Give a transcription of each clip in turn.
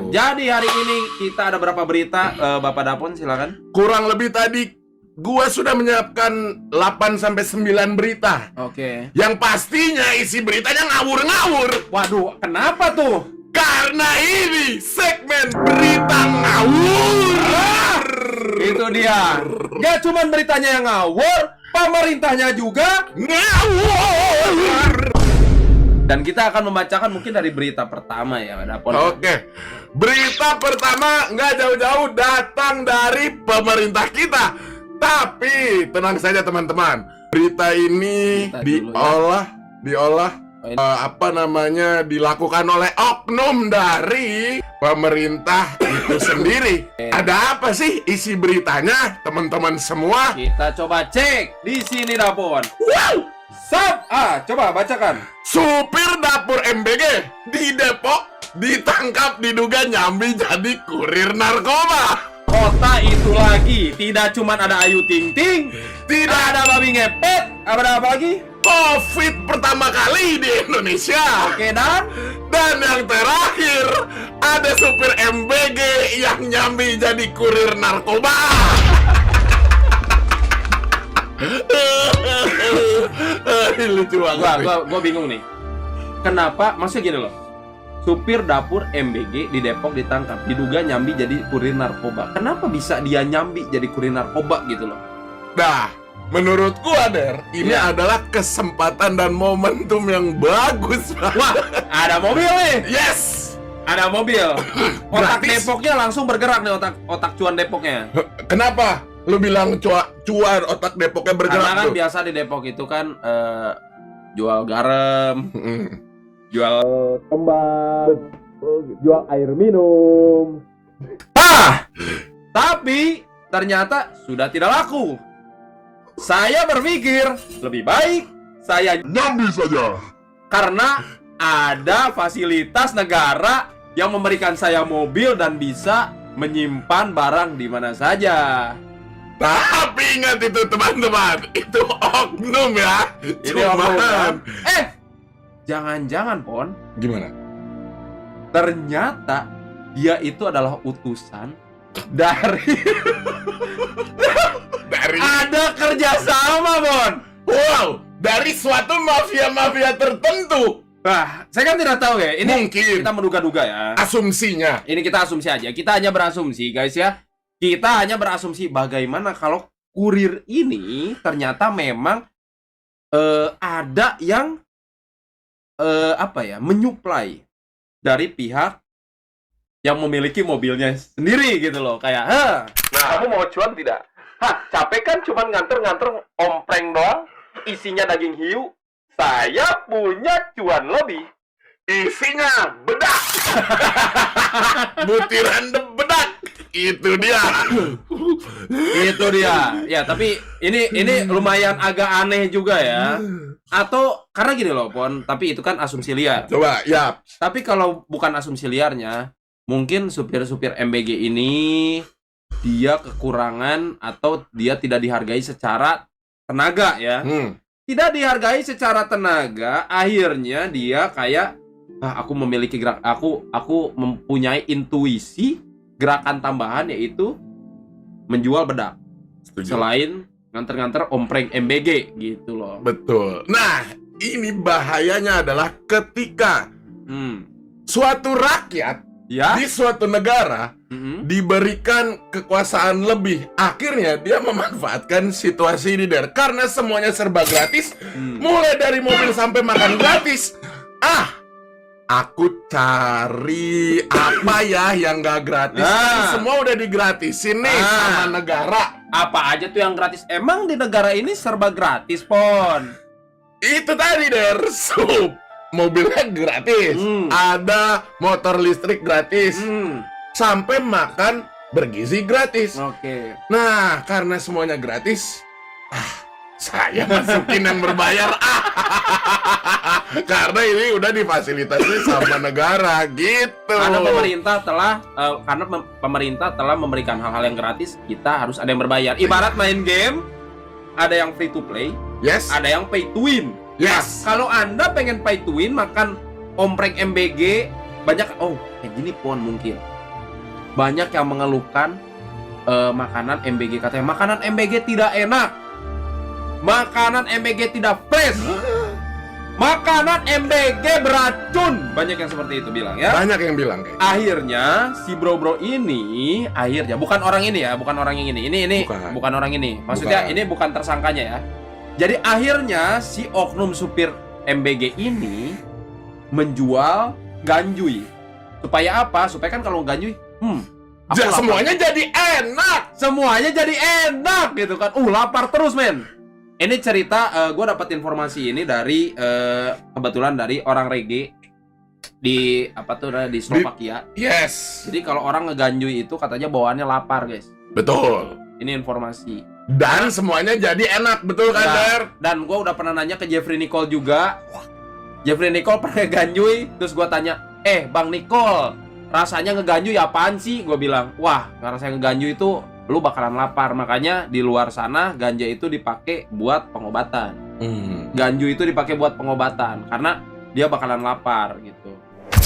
Jadi hari ini kita ada berapa berita, Bapak Dapon silakan. Kurang lebih tadi gua sudah menyiapkan 8-9 berita. Oke. Yang pastinya isi beritanya ngawur-ngawur. Waduh, kenapa tuh? Karena ini segmen berita ngawur. Itu dia. Gak cuma beritanya yang ngawur, pemerintahnya juga ngawur. Dan kita akan membacakan mungkin dari berita pertama ya, Dapon. Oke. Berita pertama nggak jauh-jauh datang dari pemerintah kita. Tapi tenang saja teman-teman. Berita ini diolah dilakukan oleh oknum dari pemerintah itu sendiri. Ada apa sih isi beritanya, teman-teman semua? Kita coba cek di sini, Dapon. Wow! Coba bacakan. Supir dapur MBG di Depok ditangkap diduga nyambi jadi kurir narkoba. Kota itu lagi tidak cuma ada Ayu Ting Ting, tidak ada babi ngepet, ada apa lagi? COVID pertama kali di Indonesia. Oke, dan yang terakhir ada supir MBG yang nyambi jadi kurir narkoba. Lucu banget. Gua bingung nih. Kenapa? Maksudnya gini loh. Supir dapur MBG di Depok ditangkap diduga nyambi jadi kurir narkoba. Kenapa bisa dia nyambi jadi kurir narkoba gitu loh? Nah, menurut gua ini adalah kesempatan dan momentum yang bagus. Wah, ada mobil nih. Yes. Ada mobil. Otak Gratis. Depoknya langsung bergerak nih, otak cuan Depoknya. Kenapa? Lu bilang cuan otak Depoknya bergerak? Karena kan tuh? biasa di Depok itu kan jual garam, jual kembang, jual air minum. Tapi ternyata sudah tidak laku. Saya berpikir lebih baik saya nyambi saja. karena ada fasilitas negara yang memberikan saya mobil dan bisa menyimpan barang di mana saja. Tapi ingat itu teman-teman, itu oknum ya. Ini oknum. Jangan-jangan Pon, Gimana? ternyata dia itu adalah utusan dari ada kerjasama, Bon. Wow, dari suatu mafia-mafia tertentu. Nah, saya kan tidak tahu ya. Ini Mungkin. kita menduga-duga ya. Asumsinya. Ini kita asumsi aja. Kita hanya berasumsi, guys ya. Kita hanya berasumsi bagaimana kalau kurir ini ternyata memang ada yang menyuplai dari pihak yang memiliki mobilnya sendiri gitu loh. Kayak, kamu mau cuan tidak? Capek kan cuman nganter-nganter ompreng doang, isinya daging hiu. Saya punya cuan lebih. Isinya bedak. Butiran bedak. Itu dia. Itu dia. Ya, tapi ini lumayan agak aneh juga ya. Atau karena gini loh, Pon, tapi itu kan asumsi liar. Coba, ya. Tapi kalau bukan asumsi liarnya, mungkin supir-supir MBG ini dia kekurangan atau dia tidak dihargai secara tenaga ya. Tidak dihargai secara tenaga, akhirnya dia kayak aku memiliki aku mempunyai intuisi gerakan tambahan yaitu menjual bedak. Setuju. Selain nganter-nganter ompreng MBG gitu loh. Betul. Nah, ini bahayanya adalah ketika suatu rakyat Ya. di suatu negara diberikan kekuasaan lebih, akhirnya dia memanfaatkan situasi ini karena semuanya serba gratis, mulai dari mobil sampai makan gratis. Aku cari apa ya yang gak gratis. Semua udah digratisin nih sama negara. Apa aja tuh yang gratis? Emang di negara ini serba gratis, Pon? Itu tadi sup mobilnya gratis, ada motor listrik gratis, sampai makan bergizi gratis. Oke. Nah, karena semuanya gratis, saya masukin yang berbayar. Karena ini udah difasilitasi sama negara gitu. Karena pemerintah telah memberikan hal-hal yang gratis, kita harus ada yang berbayar. Ibarat main game, ada yang free to play, Yes. ada yang pay to win. Yes. Nah, kalau Anda pengen pay to win, makan ompreng MBG banyak. Oh, kayak gini Pon mungkin. banyak yang mengeluhkan makanan MBG, katanya makanan MBG tidak enak, makanan MBG tidak fresh, makanan MBG beracun. Banyak yang seperti itu bilang ya. Banyak yang bilang kayak. Akhirnya si bro ini bukan orang ini ya, bukan orang yang ini bukan orang ini. Maksudnya ini bukan tersangkanya ya. Jadi akhirnya si oknum supir MBG ini menjual ganjuy. Supaya apa? Supaya kan kalau ganjuy, semuanya jadi enak. Semuanya jadi enak gitu kan. Lapar terus, men. Ini cerita gue dapat informasi ini dari kebetulan dari orang reggae di di Slovakia. Yes. Jadi kalau orang ngeganjui itu katanya bawaannya lapar, guys. Betul. Ini informasi. Dan semuanya jadi enak, betul kan, Der? Dan gue udah pernah nanya ke Jeffrey Nicole juga. Jeffrey Nicole pernah ngeganjui, terus gue tanya, Bang Nicole, rasanya ngeganjui apaan sih? Gue bilang, wah, rasanya ngeganjui itu lu bakalan lapar. Makanya di luar sana ganja itu dipakai buat pengobatan. Ganju itu dipakai buat pengobatan karena dia bakalan lapar gitu.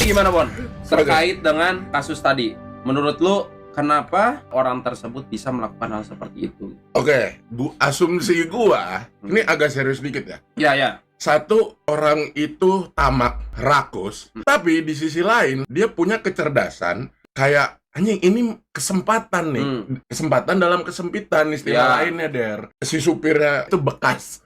Gimana, Bon? Terkait dengan kasus tadi, menurut lu kenapa orang tersebut bisa melakukan hal seperti itu? Oke, asumsi gua ini agak serius dikit ya. Ya. Satu, orang itu tamak, rakus, tapi di sisi lain dia punya kecerdasan kayak anjing, ini kesempatan nih. Kesempatan dalam kesempitan, istilah lainnya, Der. Si supirnya itu bekas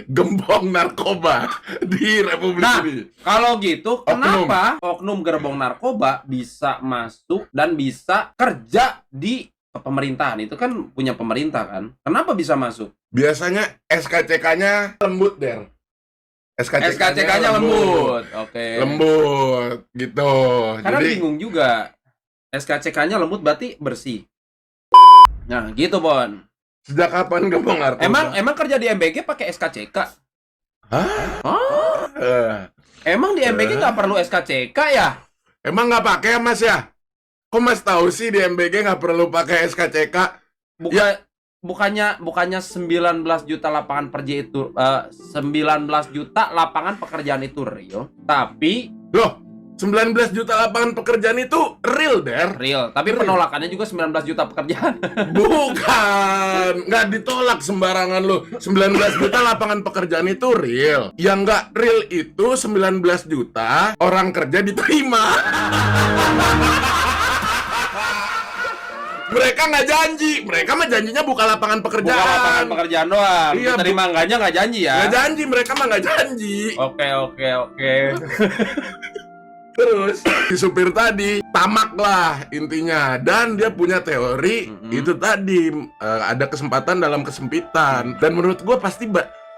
gembong narkoba di Republik ini. Kalau gitu, kenapa oknum gerbong narkoba bisa masuk dan bisa kerja di pemerintahan? Itu kan punya pemerintah kan? Kenapa bisa masuk? Biasanya SKCK-nya lembut, Der. SKCK-nya lembut. Oke. Lembut gitu. Karena jadi bingung juga. SKCK-nya lembut berarti bersih. Nah, gitu, Bon. Sejak kapan gembong narkoba? Emang kerja di MBG pakai SKCK? Hah? Emang di MBG nggak perlu SKCK ya? Emang nggak pakai, Mas ya? Kok Mas tahu sih di MBG nggak perlu pakai SKCK? Bukannya 19 juta lapangan kerja itu 19 juta lapangan pekerjaan itu real, tapi 19 juta lapangan pekerjaan itu real, Der. Real, tapi penolakannya juga 19 juta pekerjaan. Bukan, nggak ditolak sembarangan lo. 19 juta lapangan pekerjaan itu real. Yang nggak real itu 19 juta orang kerja diterima. Mereka nggak janji, mereka mah janjinya buka lapangan pekerjaan. Buka lapangan pekerjaan doang. Iya, terima enggaknya nggak janji ya? Nggak janji, mereka mah nggak janji. Oke. Terus si supir tadi tamak lah intinya, dan dia punya teori itu tadi ada kesempatan dalam kesempitan. Dan menurut gue pasti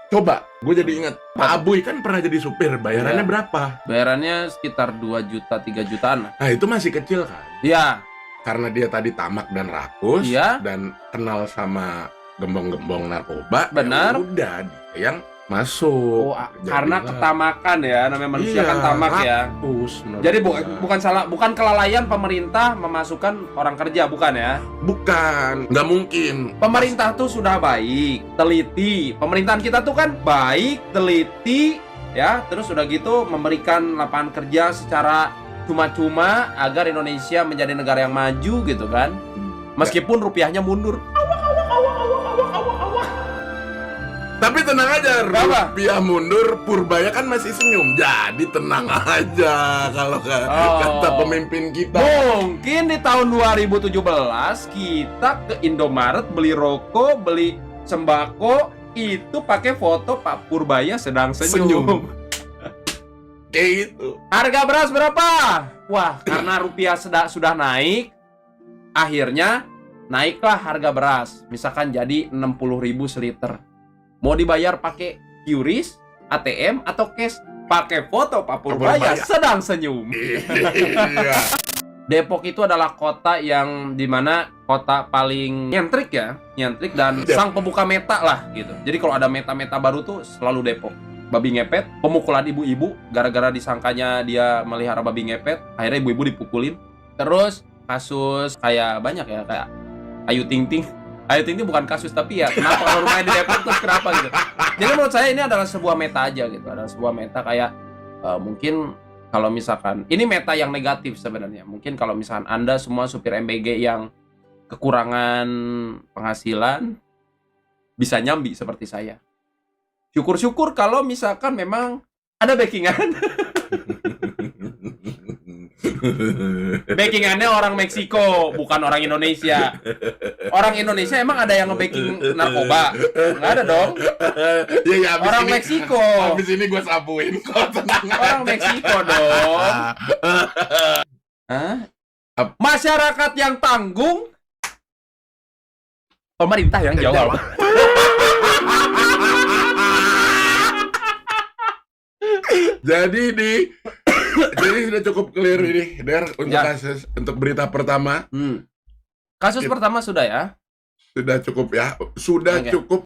coba gue jadi ingat Pak Abuy kan pernah jadi supir, bayarannya berapa? Bayarannya sekitar 2 juta 3 jutaan. Nah itu masih kecil kan? Iya. Karena dia tadi tamak dan rakus dan kenal sama gembong-gembong narkoba. Benar. Ya udah dia yang masuk. Karena ketamakan ya, namanya manusia kan tamak ya. Jadi bukan kelalaian pemerintah memasukkan orang kerja, bukan ya? Bukan, nggak mungkin. Pemerintah tuh sudah baik, teliti. Pemerintahan kita tuh kan baik, teliti, ya. Terus udah gitu memberikan lapangan kerja secara cuma-cuma agar Indonesia menjadi negara yang maju gitu kan. Meskipun rupiahnya mundur. Tapi tenang aja, rupiah mundur, Purbaya kan masih senyum. Jadi tenang aja kalau kata pemimpin kita. Mungkin di tahun 2017 kita ke Indomaret beli rokok, beli sembako, itu pakai foto Pak Purbaya sedang senyum. Kayak gitu. Harga beras berapa? Wah, karena rupiah sudah naik, akhirnya naiklah harga beras. Misalkan jadi 60.000 seliter. Mau dibayar pakai QRIS, ATM atau cash? Pakai foto Pak Purbaya sedang senyum. Depok itu adalah kota yang dimana kota paling nyentrik dan sang pembuka meta lah gitu. Jadi kalau ada meta-meta baru tuh selalu Depok. Babi ngepet, pemukulan ibu-ibu gara-gara disangkanya dia melihara babi ngepet, akhirnya ibu-ibu dipukulin. Terus kasus kayak banyak ya, kayak Ayu Ting Ting bukan kasus, tapi ya kenapa kalau rumahnya di Depok terus kenapa gitu. Jadi menurut saya ini adalah sebuah meta aja gitu, adalah sebuah meta kayak mungkin kalau misalkan ini meta yang negatif sebenarnya. Mungkin kalau misalkan Anda semua supir MBG yang kekurangan penghasilan bisa nyambi seperti saya. Syukur-syukur kalau misalkan memang ada backingan. Backingannya orang Meksiko, bukan orang Indonesia. Orang Indonesia emang ada yang nge-backing narkoba? Nggak ada dong. Ya, Orang Meksiko. Habis ini gue sapuin kok, tenang. Orang Meksiko dong. Hah? Masyarakat yang tanggung, pemerintah yang jawab. Jadi sudah cukup clear ini, Der, untuk kasus, untuk berita pertama. Kasus pertama sudah ya? Sudah cukup ya, sudah cukup